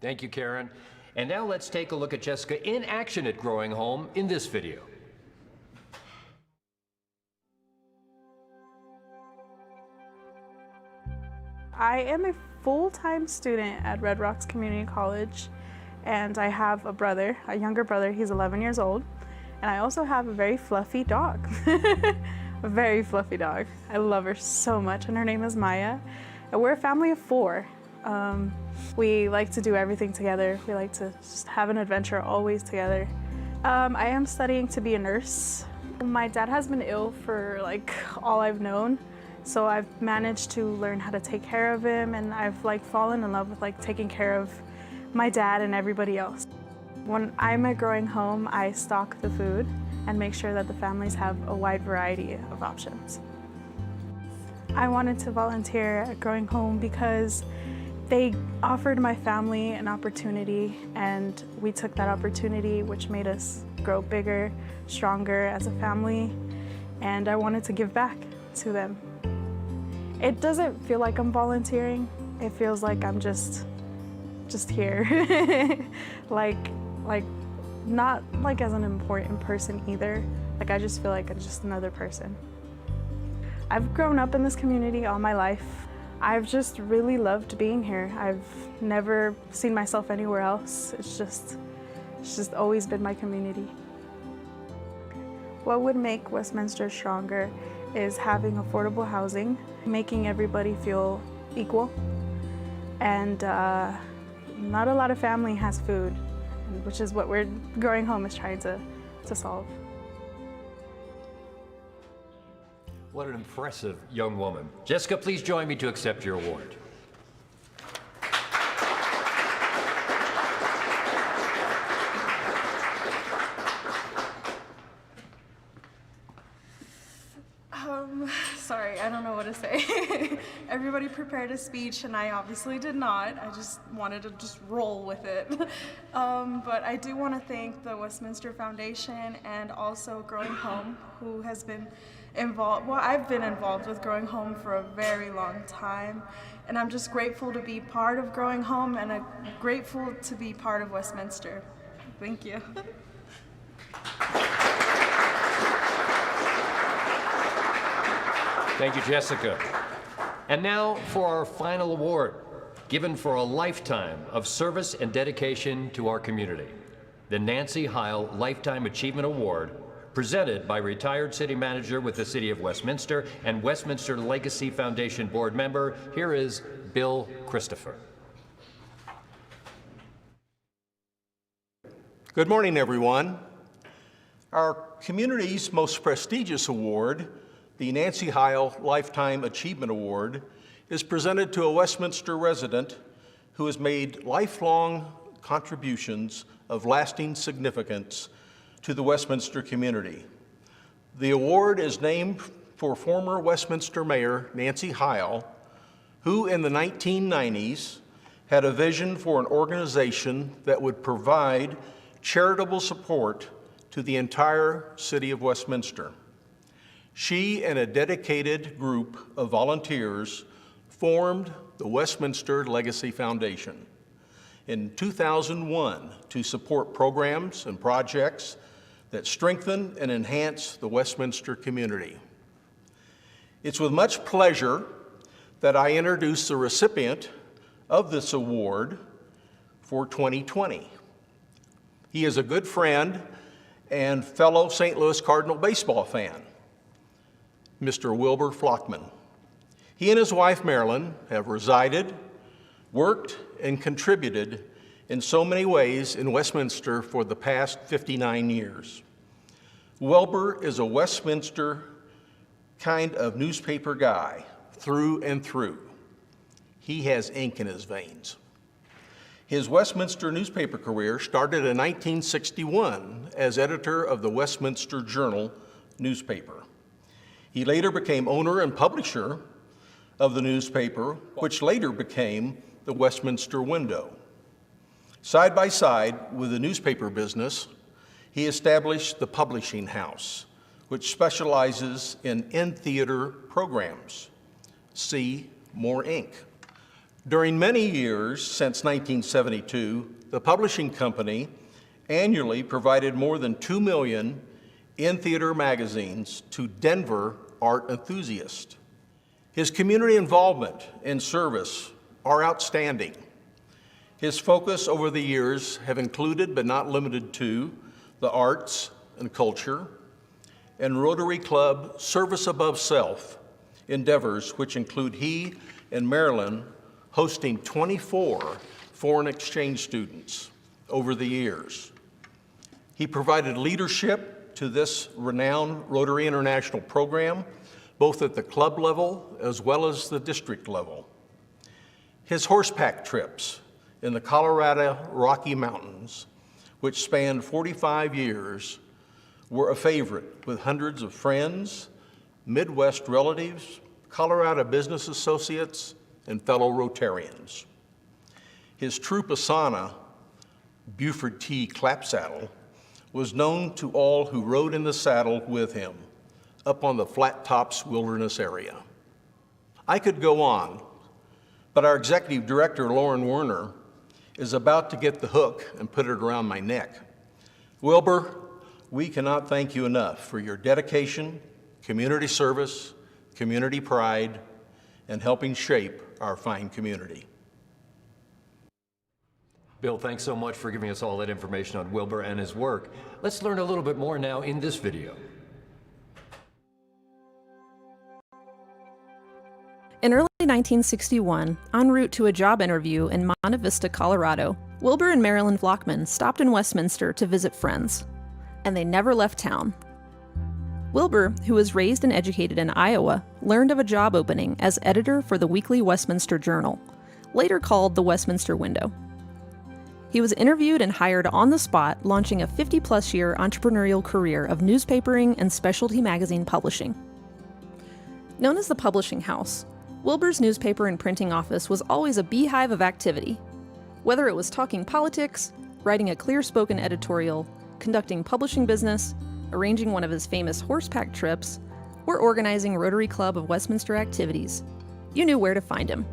Thank you, Karen. And now let's take a look at Jessica in action at Growing Home in this video. I am a full-time student at Red Rocks Community College, and I have a brother, a younger brother. He's 11 years old, and I also have a very fluffy dog. A very fluffy dog. I love her so much, and her name is Maya. And we're a family of 4. We like to do everything together. We like to just have an adventure always together. I am studying to be a nurse. My dad has been ill for like all I've known, so I've managed to learn how to take care of him, and I've like fallen in love with like taking care of my dad and everybody else. When I'm at Growing Home, I stock the food and make sure that the families have a wide variety of options. I wanted to volunteer at Growing Home because they offered my family an opportunity, and we took that opportunity, which made us grow bigger, stronger as a family, and I wanted to give back to them. It doesn't feel like I'm volunteering. It feels like I'm just here. like not like as an important person either. Like I just feel like I'm just another person. I've grown up in this community all my life. I've just really loved being here. I've never seen myself anywhere else. It's just always been my community. What would make Westminster stronger is having affordable housing, making everybody feel equal, and not a lot of family has food, which is what we're Growing Home is trying to solve. What an impressive young woman. Jessica, please join me to accept your award. Sorry, I don't know what to say. Everybody prepared a speech, and I obviously did not. I just wanted to just roll with it. But I do want to thank the Westminster Foundation and also Growing Home, who has been involved. Well, I've been involved with Growing Home for a very long time, and I'm just grateful to be part of Growing Home, and grateful to be part of Westminster. Thank you. Thank you, Jessica. And now for our final award, given for a lifetime of service and dedication to our community. The Nancy Heil Lifetime Achievement Award, presented by retired city manager with the City of Westminster and Westminster Legacy Foundation board member. Here is Bill Christopher. Good morning, everyone. Our community's most prestigious award, the Nancy Heil Lifetime Achievement Award, is presented to a Westminster resident who has made lifelong contributions of lasting significance to the Westminster community. The award is named for former Westminster Mayor Nancy Heil, who in the 1990s had a vision for an organization that would provide charitable support to the entire city of Westminster. She and a dedicated group of volunteers formed the Westminster Legacy Foundation in 2001 to support programs and projects that strengthen and enhance the Westminster community. It's with much pleasure that I introduce the recipient of this award for 2020. He is a good friend and fellow St. Louis Cardinal baseball fan, Mr. Wilbur Flockman. He and his wife, Marilyn, have resided, worked, and contributed in so many ways in Westminster for the past 59 years. Wilbur is a Westminster kind of newspaper guy, through and through. He has ink in his veins. His Westminster newspaper career started in 1961 as editor of the Westminster Journal newspaper. He later became owner and publisher of the newspaper, which later became the Westminster Window. Side by side with the newspaper business, he established the publishing house, which specializes in in-theater programs. See More Ink. During many years since 1972, the publishing company annually provided more than 2 million in-theater magazines to Denver art enthusiasts. His community involvement and service are outstanding. His focus over the years have included, but not limited to, the arts and culture, and Rotary Club Service Above Self endeavors, which include he and Marilyn hosting 24 foreign exchange students over the years. He provided leadership to this renowned Rotary International program, both at the club level as well as the district level. His horseback trips in the Colorado Rocky Mountains, which spanned 45 years, were a favorite with hundreds of friends, Midwest relatives, Colorado business associates, and fellow Rotarians. His troop Asana, Buford T. Clapsaddle, was known to all who rode in the saddle with him up on the Flat Tops Wilderness area. I could go on, but our executive director, Lauren Werner, is about to get the hook and put it around my neck. Wilbur, we cannot thank you enough for your dedication, community service, community pride, and helping shape our fine community. Bill, thanks so much for giving us all that information on Wilbur and his work. Let's learn a little bit more now in this video. In early 1961, en route to a job interview in Monte Vista, Colorado, Wilbur and Marilyn Flockman stopped in Westminster to visit friends, and they never left town. Wilbur, who was raised and educated in Iowa, learned of a job opening as editor for the weekly Westminster Journal, later called the Westminster Window. He was interviewed and hired on the spot, launching a 50-plus year entrepreneurial career of newspapering and specialty magazine publishing. Known as the Publishing House, Wilbur's newspaper and printing office was always a beehive of activity. Whether it was talking politics, writing a clear-spoken editorial, conducting publishing business, arranging one of his famous horseback trips, or organizing Rotary Club of Westminster activities, you knew where to find him.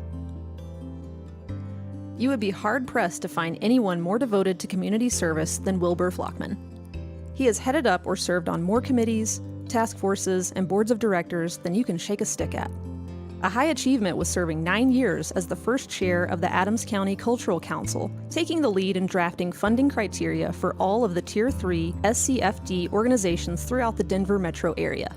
You would be hard-pressed to find anyone more devoted to community service than Wilbur Flockman. He has headed up or served on more committees, task forces, and boards of directors than you can shake a stick at. A high achievement was serving 9 years as the first chair of the Adams County Cultural Council, taking the lead in drafting funding criteria for all of the Tier 3 SCFD organizations throughout the Denver metro area.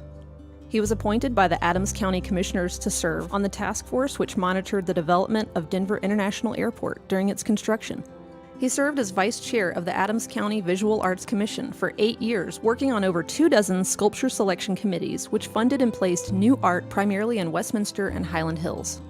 He was appointed by the Adams County Commissioners to serve on the task force which monitored the development of Denver International Airport during its construction. He served as vice chair of the Adams County Visual Arts Commission for 8 years, working on over 24 sculpture selection committees, which funded and placed new art primarily in Westminster and Highland Hills.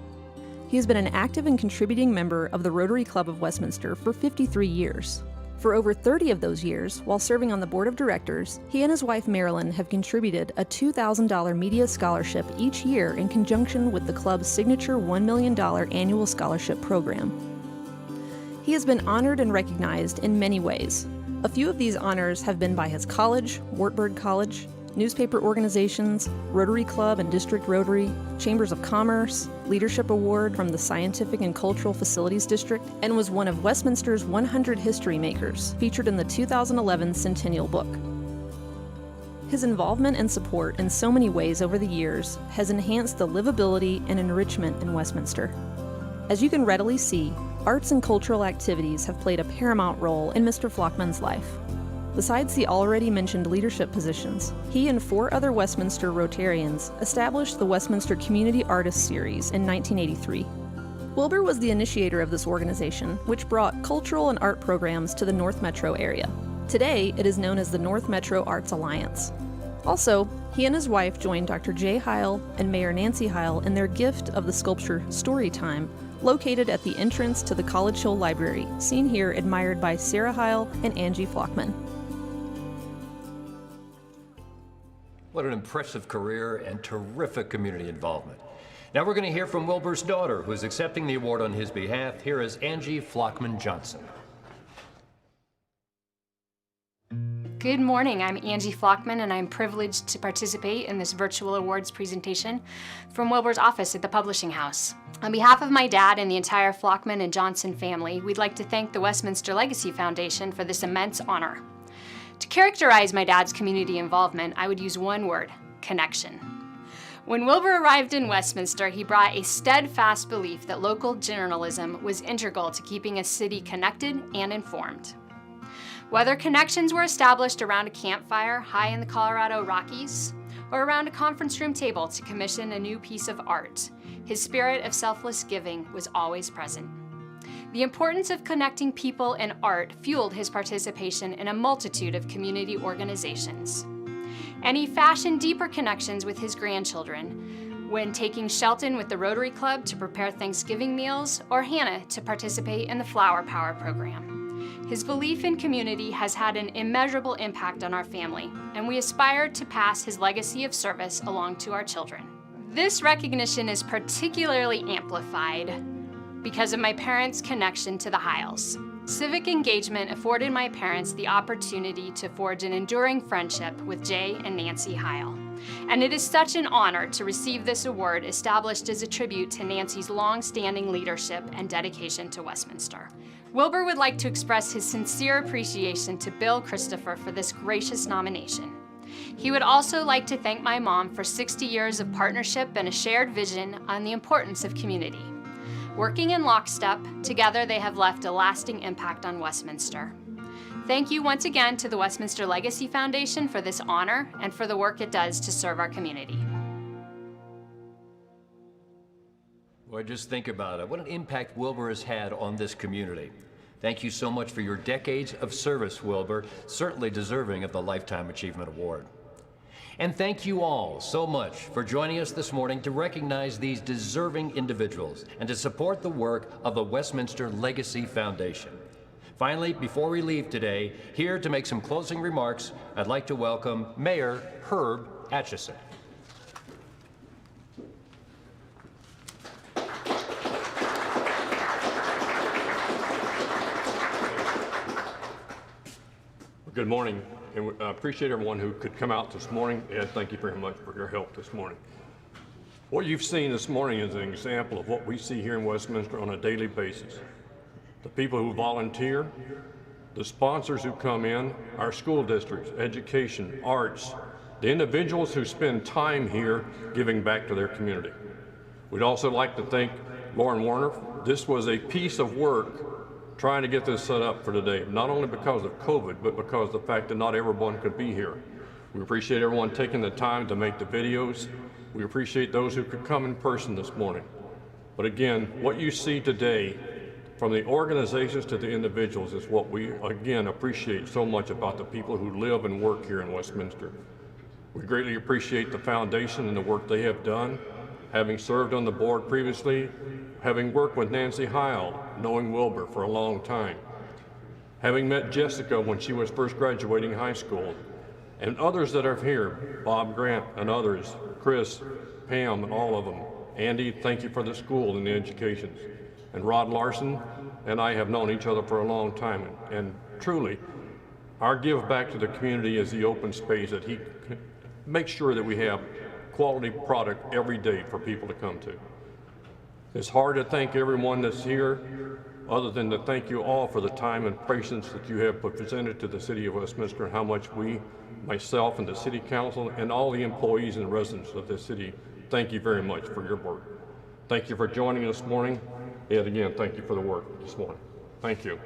He has been an active and contributing member of the Rotary Club of Westminster for 53 years. For over 30 of those years, while serving on the board of directors, he and his wife Marilyn have contributed a $2,000 media scholarship each year in conjunction with the club's signature $1 million annual scholarship program. He has been honored and recognized in many ways. A few of these honors have been by his college, Wartburg College, newspaper organizations, Rotary Club and District Rotary, Chambers of Commerce, Leadership Award from the Scientific and Cultural Facilities District, and was one of Westminster's 100 History Makers, featured in the 2011 Centennial Book. His involvement and support in so many ways over the years has enhanced the livability and enrichment in Westminster. As you can readily see, arts and cultural activities have played a paramount role in Mr. Flockman's life. Besides the already mentioned leadership positions, he and 4 other Westminster Rotarians established the Westminster Community Artists Series in 1983. Wilbur was the initiator of this organization, which brought cultural and art programs to the North Metro area. Today, it is known as the North Metro Arts Alliance. Also, he and his wife joined Dr. J. Heil and Mayor Nancy Heil in their gift of the sculpture Storytime, located at the entrance to the College Hill Library, seen here admired by Sarah Heil and Angie Flockman. What an impressive career and terrific community involvement. Now we're going to hear from Wilbur's daughter, who is accepting the award on his behalf. Here is Angie Flockman Johnson. Good morning, I'm Angie Flockman, and I'm privileged to participate in this virtual awards presentation from Wilbur's office at the Publishing House. On behalf of my dad and the entire Flockman and Johnson family, we'd like to thank the Westminster Legacy Foundation for this immense honor. To characterize my dad's community involvement, I would use one word: connection. When Wilbur arrived in Westminster, he brought a steadfast belief that local journalism was integral to keeping a city connected and informed. Whether connections were established around a campfire high in the Colorado Rockies, or around a conference room table to commission a new piece of art, his spirit of selfless giving was always present. The importance of connecting people and art fueled his participation in a multitude of community organizations. And he fashioned deeper connections with his grandchildren when taking Shelton with the Rotary Club to prepare Thanksgiving meals, or Hannah to participate in the Flower Power program. His belief in community has had an immeasurable impact on our family, and we aspire to pass his legacy of service along to our children. This recognition is particularly amplified because of my parents' connection to the Heils. Civic engagement afforded my parents the opportunity to forge an enduring friendship with Jay and Nancy Heil. And it is such an honor to receive this award, established as a tribute to Nancy's long-standing leadership and dedication to Westminster. Wilbur would like to express his sincere appreciation to Bill Christopher for this gracious nomination. He would also like to thank my mom for 60 years of partnership and a shared vision on the importance of community. Working in lockstep, together they have left a lasting impact on Westminster. Thank you once again to the Westminster Legacy Foundation for this honor and for the work it does to serve our community. Well, just think about it. What an impact Wilbur has had on this community. Thank you so much for your decades of service, Wilbur, certainly deserving of the Lifetime Achievement Award. And thank you all so much for joining us this morning to recognize these deserving individuals and to support the work of the Westminster Legacy Foundation. Finally, before we leave today, here to make some closing remarks, I'd like to welcome Mayor Herb Atchison. Good morning, and I appreciate everyone who could come out this morning. Ed, thank you very much for your help this morning. What you've seen this morning is an example of what we see here in Westminster on a daily basis. The people who volunteer, the sponsors who come in, our school districts, education, arts, the individuals who spend time here giving back to their community. We'd also like to thank Lauren Warner. This was a piece of work trying to get this set up for today, not only because of COVID, but because of the fact that not everyone could be here. We appreciate everyone taking the time to make the videos. We appreciate those who could come in person this morning. But again, what you see today, from the organizations to the individuals, is what we, again, appreciate so much about the people who live and work here in Westminster. We greatly appreciate the foundation and the work they have done. Having served on the board previously, having worked with Nancy Heil, knowing Wilbur for a long time, having met Jessica when she was first graduating high school, and others that are here, Bob Grant and others, Chris, Pam, and all of them. Andy, thank you for the school and the education. And Rod Larson and I have known each other for a long time, and truly, our give back to the community is the open space that he makes sure that we have quality product every day for people to come to. It's hard to thank everyone that's here, other than to thank you all for the time and patience that you have presented to the City of Westminster, and how much we, myself and the City Council, and all the employees and residents of this city, thank you very much for your work. Thank you for joining us this morning, and again, thank you for the work this morning. Thank you.